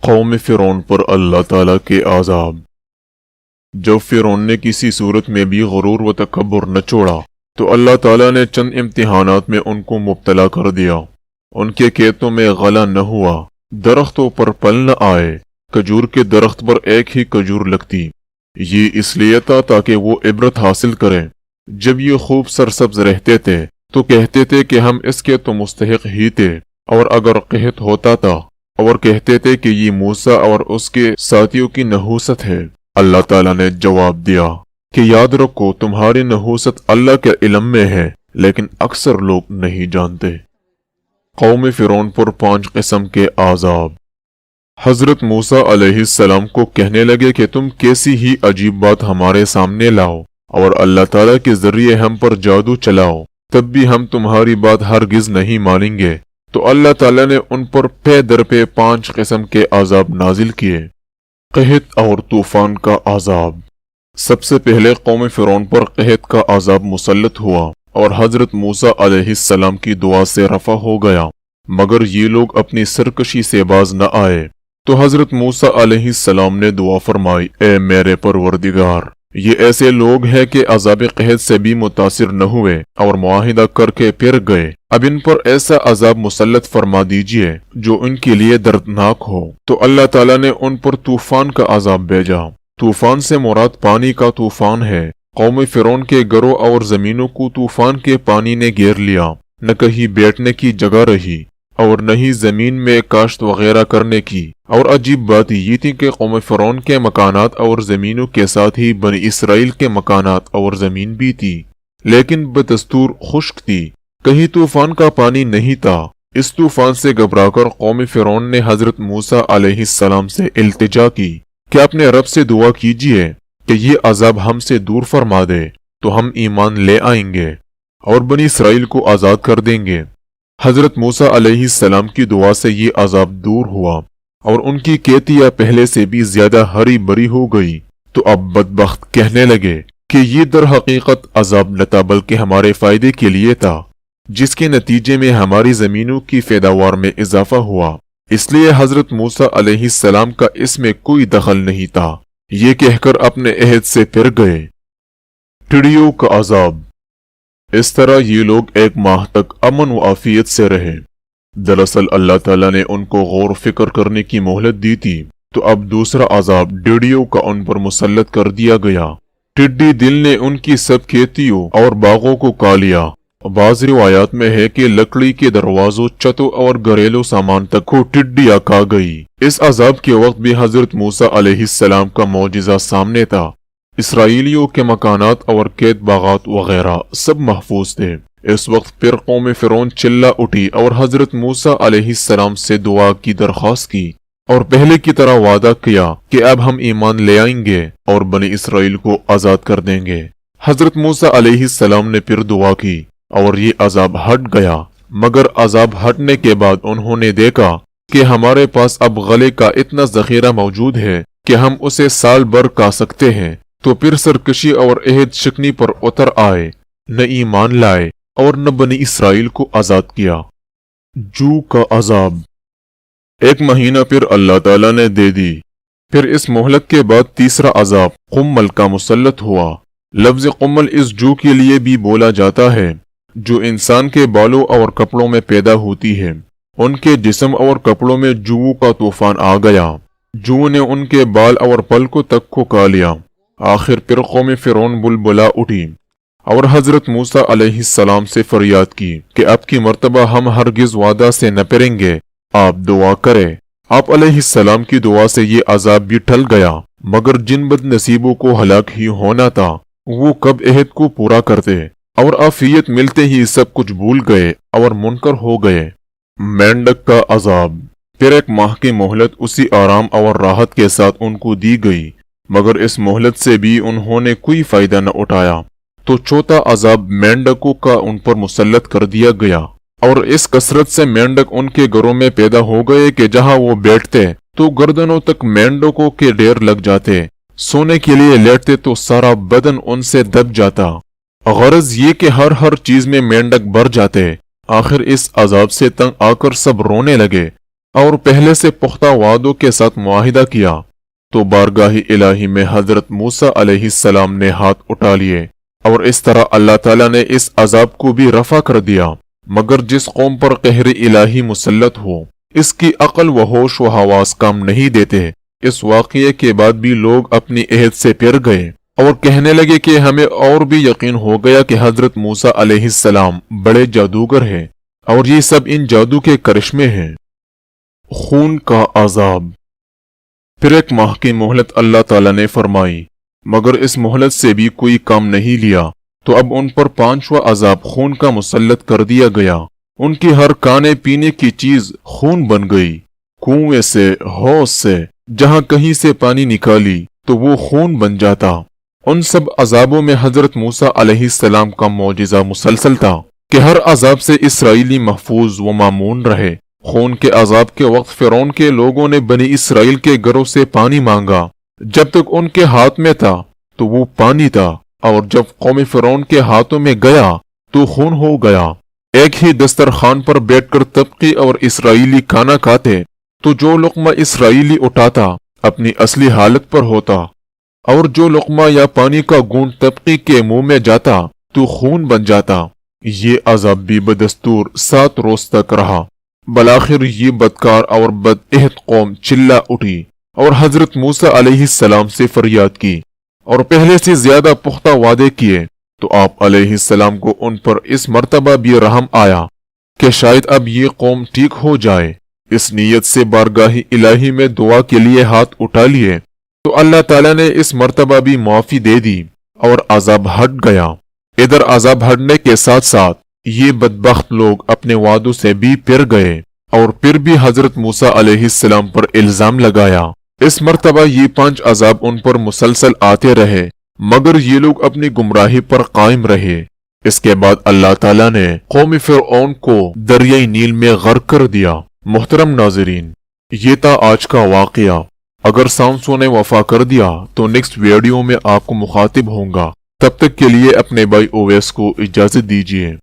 قوم فرعون پر اللہ تعالیٰ کے عذاب۔ جب فرعون نے کسی صورت میں بھی غرور و تکبر نہ چھوڑا تو اللہ تعالیٰ نے چند امتحانات میں ان کو مبتلا کر دیا۔ ان کے کھیتوں میں غلہ نہ ہوا، درختوں پر پھل نہ آئے، کھجور کے درخت پر ایک ہی کھجور لگتی۔ یہ اس لیے تھا تاکہ وہ عبرت حاصل کریں۔ جب یہ خوب سرسبز رہتے تھے تو کہتے تھے کہ ہم اس کے تو مستحق ہی تھے، اور اگر قحط ہوتا تھا اور کہتے تھے کہ یہ موسیٰ اور اس کے ساتھیوں کی نحوست ہے۔ اللہ تعالیٰ نے جواب دیا کہ یاد رکھو تمہاری نحوست اللہ کے علم میں ہے، لیکن اکثر لوگ نہیں جانتے۔ قوم فرعون پر 5 قسم کے عذاب۔ حضرت موسیٰ علیہ السلام کو کہنے لگے کہ تم کیسی ہی عجیب بات ہمارے سامنے لاؤ اور اللہ تعالیٰ کے ذریعے ہم پر جادو چلاؤ، تب بھی ہم تمہاری بات ہرگز نہیں مانیں گے۔ تو اللہ تعالیٰ نے ان پر پے در پہ 5 قسم کے عذاب نازل کیے۔ قحط اور طوفان کا عذاب۔ سب سے پہلے قوم فرعون پر قحط کا عذاب مسلط ہوا اور حضرت موسیٰ علیہ السلام کی دعا سے رفع ہو گیا، مگر یہ لوگ اپنی سرکشی سے باز نہ آئے۔ تو حضرت موسیٰ علیہ السلام نے دعا فرمائی، اے میرے پروردگار، یہ ایسے لوگ ہیں کہ عذاب قحط سے بھی متاثر نہ ہوئے اور معاہدہ کر کے پھر گئے، اب ان پر ایسا عذاب مسلط فرما دیجئے جو ان کے لیے دردناک ہو۔ تو اللہ تعالیٰ نے ان پر طوفان کا عذاب بھیجا۔ طوفان سے مراد پانی کا طوفان ہے۔ قوم فرعون کے گھروں اور زمینوں کو طوفان کے پانی نے گھیر لیا، نہ کہیں بیٹھنے کی جگہ رہی اور نہ ہی زمین میں کاشت وغیرہ کرنے کی۔ اور عجیب بات یہ تھی کہ قوم فرعون کے مکانات اور زمینوں کے ساتھ ہی بنی اسرائیل کے مکانات اور زمین بھی تھی، لیکن بدستور خشک تھی، کہیں طوفان کا پانی نہیں تھا۔ اس طوفان سے گھبرا کر قوم فرعون نے حضرت موسیٰ علیہ السلام سے التجا کی کہ اپنے رب سے دعا کیجئے کہ یہ عذاب ہم سے دور فرما دے، تو ہم ایمان لے آئیں گے اور بنی اسرائیل کو آزاد کر دیں گے۔ حضرت موسیٰ علیہ السلام کی دعا سے یہ عذاب دور ہوا اور ان کی کھیتیاں پہلے سے بھی زیادہ ہری بھری ہو گئی۔ تو اب بدبخت کہنے لگے کہ یہ در حقیقت عذاب نہ تھا بلکہ ہمارے فائدے کے لیے تھا، جس کے نتیجے میں ہماری زمینوں کی پیداوار میں اضافہ ہوا، اس لیے حضرت موسیٰ علیہ السلام کا اس میں کوئی دخل نہیں تھا۔ یہ کہہ کر اپنے عہد سے پھر گئے۔ ٹڈیوں کا عذاب۔ اس طرح یہ لوگ 1 ماہ تک امن و عافیت سے رہے۔ دراصل اللہ تعالیٰ نے ان کو غور و فکر کرنے کی مہلت دی تھی، تو اب دوسرا عذاب ٹڈیوں کا ان پر مسلط کر دیا گیا۔ ٹڈی دل نے ان کی سب کھیتیوں اور باغوں کو کھا لیا۔ بعض روایات میں ہے کہ لکڑی کے دروازوں، چھتوں اور گھریلو سامان تک کو ٹڈیاں کھا گئی۔ اس عذاب کے وقت بھی حضرت موسیٰ علیہ السلام کا معجزہ سامنے تھا۔ اسرائیلیوں کے مکانات اور کھیت باغات وغیرہ سب محفوظ تھے۔ اس وقت پھر قوم فرعون چلا اٹھی اور حضرت موسیٰ علیہ السلام سے دعا کی درخواست کی اور پہلے کی طرح وعدہ کیا کہ اب ہم ایمان لے آئیں گے اور بنی اسرائیل کو آزاد کر دیں گے۔ حضرت موسیٰ علیہ السلام نے پھر دعا کی اور یہ عذاب ہٹ گیا، مگر عذاب ہٹنے کے بعد انہوں نے دیکھا کہ ہمارے پاس اب غلے کا اتنا ذخیرہ موجود ہے کہ ہم اسے سال بھر کھا سکتے ہیں۔ تو پھر سرکشی اور عہد شکنی پر اتر آئے، نہ ایمان لائے اور نہ بنی اسرائیل کو آزاد کیا۔ جو کا عذاب۔ 1 مہینہ پھر اللہ تعالیٰ نے دے دی۔ پھر اس مہلت کے بعد تیسرا عذاب قمل کا مسلط ہوا۔ لفظ قمل اس جو کے لیے بھی بولا جاتا ہے جو انسان کے بالوں اور کپڑوں میں پیدا ہوتی ہے۔ ان کے جسم اور کپڑوں میں جو کا طوفان آ گیا۔ جو نے ان کے بال اور پلکوں تک کو کھا لیا۔ آخر پھر قوم فرعون بلبلا اٹھی اور حضرت موسیٰ علیہ السلام سے فریاد کی کہ اب کی مرتبہ ہم ہرگز وعدہ سے نہ پھریں گے، آپ دعا کریں۔ آپ علیہ السلام کی دعا سے یہ عذاب بھی ٹل گیا، مگر جن بد نصیبوں کو ہلاک ہی ہونا تھا وہ کب عہد کو پورا کرتے اور عافیت ملتے ہی سب کچھ بھول گئے اور منکر ہو گئے۔ مینڈک کا عذاب۔ پھر 1 ماہ کی مہلت اسی آرام اور راحت کے ساتھ ان کو دی گئی، مگر اس مہلت سے بھی انہوں نے کوئی فائدہ نہ اٹھایا۔ تو چوتھا عذاب مینڈکوں کا ان پر مسلط کر دیا گیا، اور اس کثرت سے مینڈک ان کے گھروں میں پیدا ہو گئے کہ جہاں وہ بیٹھتے تو گردنوں تک مینڈکوں کے ڈھیر لگ جاتے، سونے کے لیے لیٹتے تو سارا بدن ان سے دب جاتا۔ غرض یہ کہ ہر چیز میں مینڈک بھر جاتے۔ آخر اس عذاب سے تنگ آ کر سب رونے لگے اور پہلے سے پختہ وعدوں کے ساتھ معاہدہ کیا تو بارگاہ الہی میں حضرت موسیٰ علیہ السلام نے ہاتھ اٹھا لیے، اور اس طرح اللہ تعالیٰ نے اس عذاب کو بھی رفع کر دیا۔ مگر جس قوم پر قہر الہی مسلط ہو، اس کی عقل و ہوش و حواس کام نہیں دیتے۔ اس واقعے کے بعد بھی لوگ اپنی عہد سے پھر گئے اور کہنے لگے کہ ہمیں اور بھی یقین ہو گیا کہ حضرت موسیٰ علیہ السلام بڑے جادوگر ہیں، اور یہ سب ان جادو کے کرشمے ہیں۔ خون کا عذاب۔ پھر ایک ماہ کی مہلت اللہ تعالیٰ نے فرمائی، مگر اس مہلت سے بھی کوئی کام نہیں لیا، تو اب ان پر 5واں عذاب خون کا مسلط کر دیا گیا۔ ان کی ہر کھانے پینے کی چیز خون بن گئی۔ کنویں سے، حوض سے، جہاں کہیں سے پانی نکالی تو وہ خون بن جاتا۔ ان سب عذابوں میں حضرت موسیٰ علیہ السلام کا معجزہ مسلسل تھا کہ ہر عذاب سے اسرائیلی محفوظ و مامون رہے۔ خون کے عذاب کے وقت فرعون کے لوگوں نے بنی اسرائیل کے گھروں سے پانی مانگا، جب تک ان کے ہاتھ میں تھا تو وہ پانی تھا، اور جب قوم فرعون کے ہاتھوں میں گیا تو خون ہو گیا۔ ایک ہی دسترخوان پر بیٹھ کر طبقی اور اسرائیلی کھانا کھاتے تو جو لقمہ اسرائیلی اٹھاتا اپنی اصلی حالت پر ہوتا، اور جو لقمہ یا پانی کا گھونٹ طبقی کے منہ میں جاتا تو خون بن جاتا۔ یہ عذاب بھی بدستور 7 روز تک رہا۔ بالآخر یہ بدکار اور بدعہد قوم چلا اٹھی اور حضرت موسیٰ علیہ السلام سے فریاد کی اور پہلے سے زیادہ پختہ وعدے کیے، تو آپ علیہ السلام کو ان پر اس مرتبہ بھی رحم آیا کہ شاید اب یہ قوم ٹھیک ہو جائے۔ اس نیت سے بارگاہ الہی میں دعا کے لیے ہاتھ اٹھا لیے تو اللہ تعالیٰ نے اس مرتبہ بھی معافی دے دی اور عذاب ہٹ گیا۔ ادھر عذاب ہٹنے کے ساتھ ساتھ یہ بدبخت لوگ اپنے وعدوں سے بھی پھر گئے اور پھر بھی حضرت موسیٰ علیہ السلام پر الزام لگایا۔ اس مرتبہ یہ 5 عذاب ان پر مسلسل آتے رہے، مگر یہ لوگ اپنی گمراہی پر قائم رہے۔ اس کے بعد اللہ تعالیٰ نے قوم فرعون کو دریائے نیل میں غرق کر دیا۔ محترم ناظرین، یہ تھا آج کا واقعہ۔ اگر سامسوں نے وفا کر دیا تو نیکسٹ ویڈیو میں آپ کو مخاطب ہوں گا۔ تب تک کے لیے اپنے بھائی اویس کو اجازت دیجیے۔